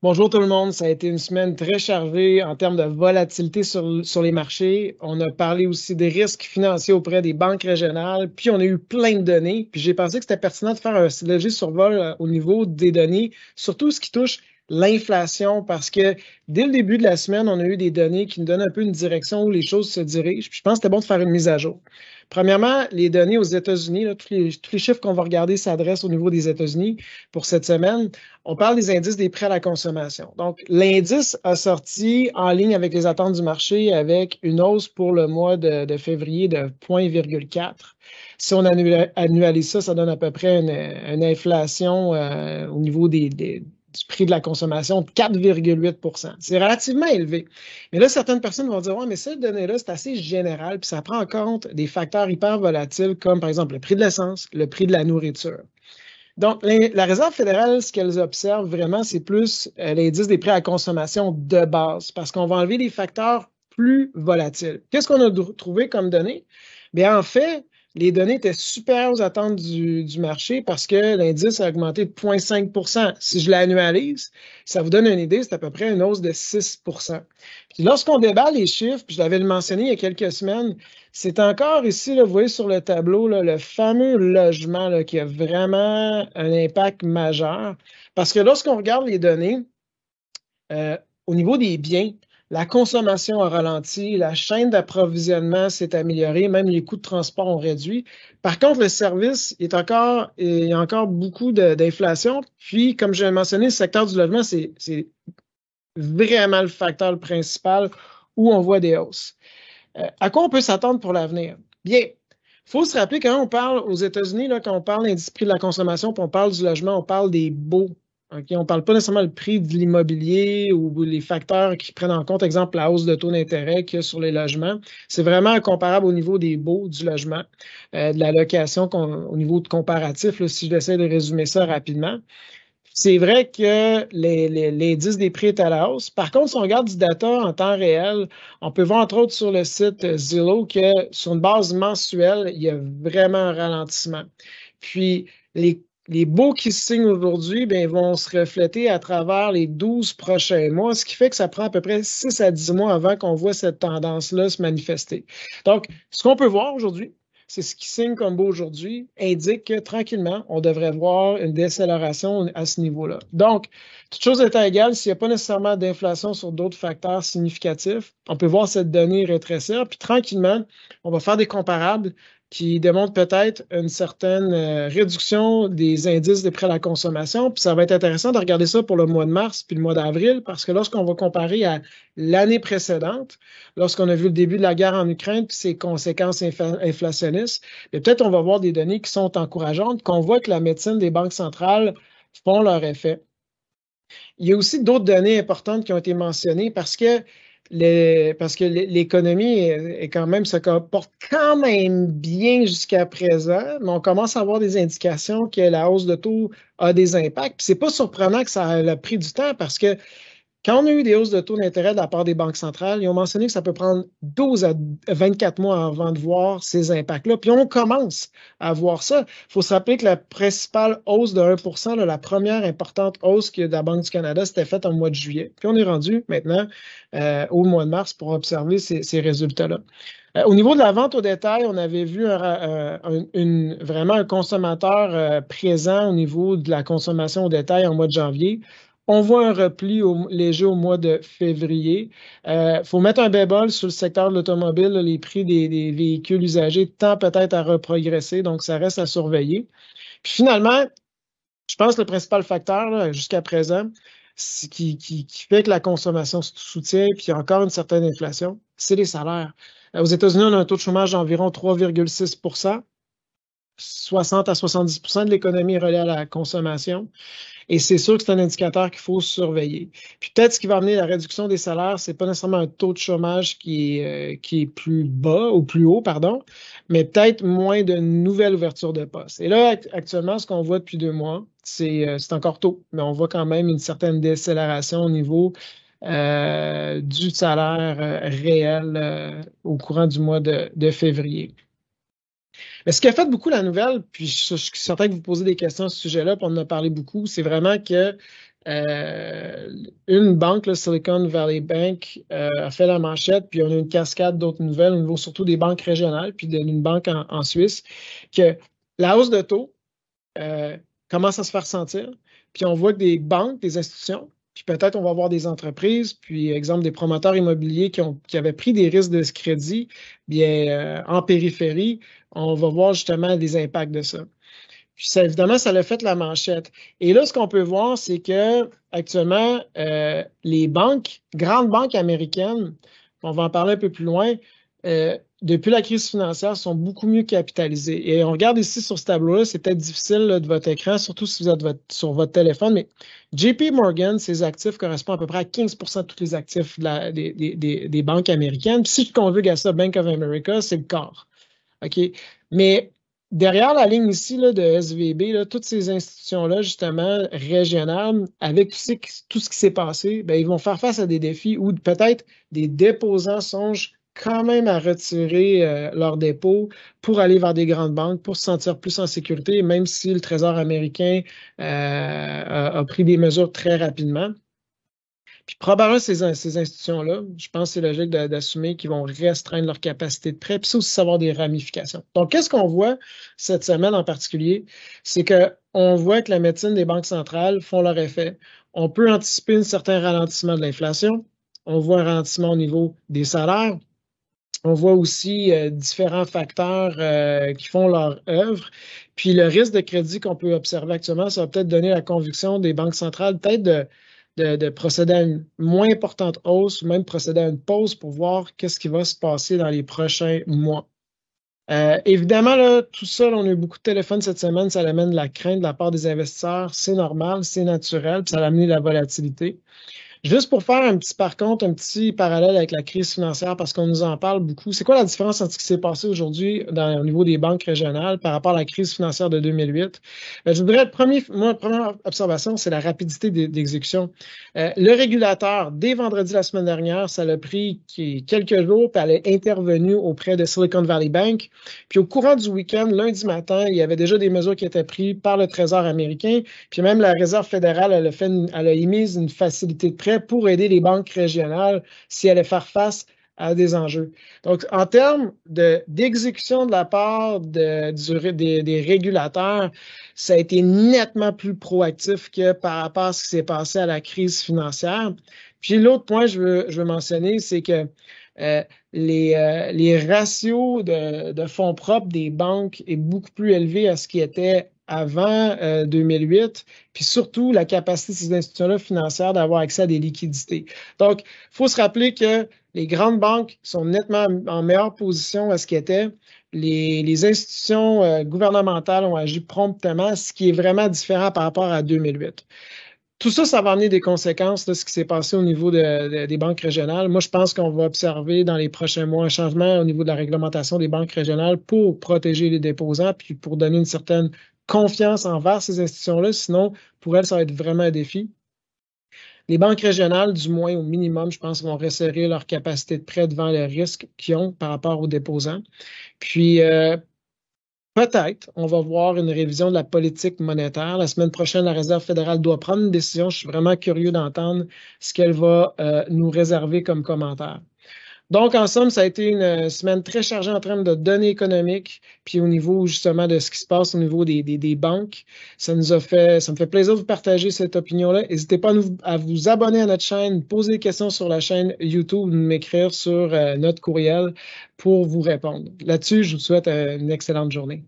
Bonjour tout le monde, ça a été une semaine très chargée en termes de volatilité sur les marchés. On a parlé aussi des risques financiers auprès des banques régionales, puis on a eu plein de données. Puis j'ai pensé que c'était pertinent de faire un léger survol au niveau des données, surtout ce qui touche l'inflation, parce que dès le début de la semaine, on a eu des données qui nous donnent un peu une direction où les choses se dirigent. Puis je pense que c'était bon de faire une mise à jour. Premièrement, les données aux États-Unis, là, tous les chiffres qu'on va regarder s'adressent au niveau des États-Unis pour cette semaine. On parle des indices des prêts à la consommation. Donc, l'indice a sorti en ligne avec les attentes du marché avec une hausse pour le mois de février de 0,4. Si on annualise ça, ça donne à peu près une inflation au niveau du prix de la consommation de 4,8 %. C'est relativement élevé. Mais là, certaines personnes vont dire, ouais, mais cette donnée-là, c'est assez général, puis ça prend en compte des facteurs hyper volatiles comme, par exemple, le prix de l'essence, le prix de la nourriture. Donc, la Réserve fédérale, ce qu'elles observent vraiment, c'est plus l'indice des prêts à consommation de base, parce qu'on va enlever des facteurs plus volatiles. Qu'est-ce qu'on a trouvé comme données? Bien, en fait, les données étaient supérieures aux attentes du marché parce que l'indice a augmenté de 0,5 %. Si je l'annualise, ça vous donne une idée, c'est à peu près une hausse de 6 %. Puis lorsqu'on déballe les chiffres, puis je l'avais mentionné il y a quelques semaines, c'est encore ici, là, vous voyez sur le tableau, là, le fameux logement là, qui a vraiment un impact majeur. Parce que lorsqu'on regarde les données, au niveau des biens, la consommation a ralenti, la chaîne d'approvisionnement s'est améliorée, même les coûts de transport ont réduit. Par contre, le service il y a encore beaucoup d'inflation. Puis, comme je l'ai mentionné, le secteur du logement, c'est vraiment le facteur principal où on voit des hausses. À quoi on peut s'attendre pour l'avenir? Bien, il faut se rappeler quand on parle aux États-Unis, là, quand on parle d'industrie de la consommation, puis on parle du logement, on parle des baux. Okay? On ne parle pas nécessairement le prix de l'immobilier ou les facteurs qui prennent en compte, exemple, la hausse de taux d'intérêt qu'il y a sur les logements. C'est vraiment comparable au niveau des baux du logement, de la location au niveau de comparatif, là, si j'essaie de résumer ça rapidement. C'est vrai que l'indice des prix est à la hausse. Par contre, si on regarde du data en temps réel, on peut voir entre autres sur le site Zillow que sur une base mensuelle, il y a vraiment un ralentissement. Puis, les baux qui se signent aujourd'hui ben, vont se refléter à travers les 12 prochains mois, ce qui fait que ça prend à peu près 6 à 10 mois avant qu'on voit cette tendance-là se manifester. Donc, ce qu'on peut voir aujourd'hui, c'est ce qui signe comme beau aujourd'hui, indique que tranquillement, on devrait voir une décélération à ce niveau-là. Donc, toute chose étant égale, s'il n'y a pas nécessairement d'inflation sur d'autres facteurs significatifs, on peut voir cette donnée rétrécir, puis tranquillement, on va faire des comparables qui démontrent peut-être une certaine réduction des indices des prêts à la consommation. Puis ça va être intéressant de regarder ça pour le mois de mars puis le mois d'avril, parce que lorsqu'on va comparer à l'année précédente, lorsqu'on a vu le début de la guerre en Ukraine puis ses conséquences inflationnistes, peut-être on va voir des données qui sont encourageantes, qu'on voit que la médecine des banques centrales font leur effet. Il y a aussi d'autres données importantes qui ont été mentionnées parce que l'économie est quand même se comporte quand même bien jusqu'à présent, mais on commence à avoir des indications que la hausse de taux a des impacts. Puis c'est pas surprenant que ça a pris du temps parce que quand on a eu des hausses de taux d'intérêt de la part des banques centrales, ils ont mentionné que ça peut prendre 12 à 24 mois avant de voir ces impacts-là. Puis on commence à voir ça. Il faut se rappeler que la principale hausse de 1 là, la première importante hausse que la Banque du Canada s'était faite en mois de juillet. Puis on est rendu maintenant au mois de mars pour observer ces résultats-là. Au niveau de la vente au détail, on avait vu vraiment un consommateur présent au niveau de la consommation au détail en mois de janvier. On voit un repli léger au mois de février. Faut mettre un bémol sur le secteur de l'automobile. Les prix des véhicules usagés tendent peut-être à reprogresser, donc ça reste à surveiller. Puis finalement, je pense que le principal facteur jusqu'à présent, qui fait que la consommation se soutient, puis il y a encore une certaine inflation, c'est les salaires. Aux États-Unis, on a un taux de chômage d'environ 3,6 %. 60 à 70 % de l'économie est reliée à la consommation. Et c'est sûr que c'est un indicateur qu'il faut surveiller. Puis peut-être ce qui va amener la réduction des salaires, c'est pas nécessairement un taux de chômage qui est plus bas ou plus haut, pardon, mais peut-être moins de nouvelles ouvertures de postes. Et là, actuellement, ce qu'on voit depuis 2 mois, c'est encore tôt, mais on voit quand même une certaine décélération au niveau du salaire réel au courant du mois de février. Mais ce qui a fait beaucoup la nouvelle, puis je suis certain que vous posez des questions à ce sujet-là, puis on en a parlé beaucoup, c'est vraiment que une banque, là, Silicon Valley Bank, a fait la manchette, puis on a une cascade d'autres nouvelles au niveau surtout des banques régionales, puis d'une banque en Suisse, que la hausse de taux commence à se faire sentir. Puis on voit que des banques, des institutions, puis peut-être on va voir des entreprises, puis exemple des promoteurs immobiliers qui avaient pris des risques de ce crédit, bien en périphérie, on va voir justement des impacts de ça. Puis ça, évidemment, ça l'a fait la manchette. Et là, ce qu'on peut voir, c'est que actuellement, les banques, grandes banques américaines, on va en parler un peu plus loin, depuis la crise financière, sont beaucoup mieux capitalisées. Et on regarde ici sur ce tableau-là, c'est peut-être difficile là, de votre écran, surtout si vous êtes sur votre téléphone, mais JP Morgan, ses actifs correspondent à peu près à 15 de tous les actifs des banques américaines. Puis si je conjugue à ça Bank of America, c'est le quart. OK? Mais derrière la ligne ici là, de SVB, là, toutes ces institutions-là, justement, régionales, avec tout ce qui s'est passé, ben, ils vont faire face à des défis où peut-être des déposants songent quand même à retirer leurs dépôts pour aller vers des grandes banques, pour se sentir plus en sécurité, même si le Trésor américain a pris des mesures très rapidement. Puis probablement, ces institutions-là, je pense que c'est logique d'assumer qu'ils vont restreindre leur capacité de prêt, puis ça aussi, savoir des ramifications. Donc, qu'est-ce qu'on voit cette semaine en particulier? C'est qu'on voit que la médecine des banques centrales font leur effet. On peut anticiper un certain ralentissement de l'inflation. On voit un ralentissement au niveau des salaires. On voit aussi différents facteurs qui font leur œuvre. Puis le risque de crédit qu'on peut observer actuellement, ça va peut-être donner la conviction des banques centrales peut-être de procéder à une moins importante hausse ou même procéder à une pause pour voir qu'est-ce qui va se passer dans les prochains mois. Évidemment, là, tout ça, là, on a eu beaucoup de téléphones cette semaine, ça amène de la crainte de la part des investisseurs. C'est normal, c'est naturel, puis ça a amené de la volatilité. Juste pour faire par contre, un petit parallèle avec la crise financière, parce qu'on nous en parle beaucoup. C'est quoi la différence entre ce qui s'est passé aujourd'hui au niveau des banques régionales par rapport à la crise financière de 2008? Ben, je voudrais, première observation, c'est la rapidité d'exécution. Le régulateur, dès vendredi la semaine dernière, ça l'a pris quelques jours, puis elle est intervenue auprès de Silicon Valley Bank. Puis au courant du week-end, lundi matin, il y avait déjà des mesures qui étaient prises par le Trésor américain, puis même la Réserve fédérale, elle a émis une facilité de prêt pour aider les banques régionales si elles allaient faire face à des enjeux. Donc, en termes d'exécution de la part des régulateurs, ça a été nettement plus proactif que par rapport à ce qui s'est passé à la crise financière. Puis l'autre point que je veux mentionner, c'est que les ratios de fonds propres des banques est beaucoup plus élevé à ce qui était avant 2008, puis surtout la capacité de ces institutions-là financières d'avoir accès à des liquidités. Donc, il faut se rappeler que les grandes banques sont nettement en meilleure position à ce qui était. Les institutions gouvernementales ont agi promptement, ce qui est vraiment différent par rapport à 2008. Tout ça, ça va amener des conséquences de ce qui s'est passé au niveau des banques régionales. Moi, je pense qu'on va observer dans les prochains mois un changement au niveau de la réglementation des banques régionales pour protéger les déposants puis pour donner une certaine confiance envers ces institutions-là. Sinon, pour elles, ça va être vraiment un défi. Les banques régionales, du moins au minimum, je pense, vont resserrer leur capacité de prêt devant le risque qu'ils ont par rapport aux déposants. Puis, peut-être, on va voir une révision de la politique monétaire. La semaine prochaine, la Réserve fédérale doit prendre une décision. Je suis vraiment curieux d'entendre ce qu'elle va nous réserver comme commentaire. Donc, en somme, ça a été une semaine très chargée en termes de données économiques, puis au niveau justement de ce qui se passe au niveau des banques. Ça me fait plaisir de vous partager cette opinion-là. N'hésitez pas à vous abonner à notre chaîne, poser des questions sur la chaîne YouTube, m'écrire sur notre courriel pour vous répondre. Là-dessus, je vous souhaite une excellente journée.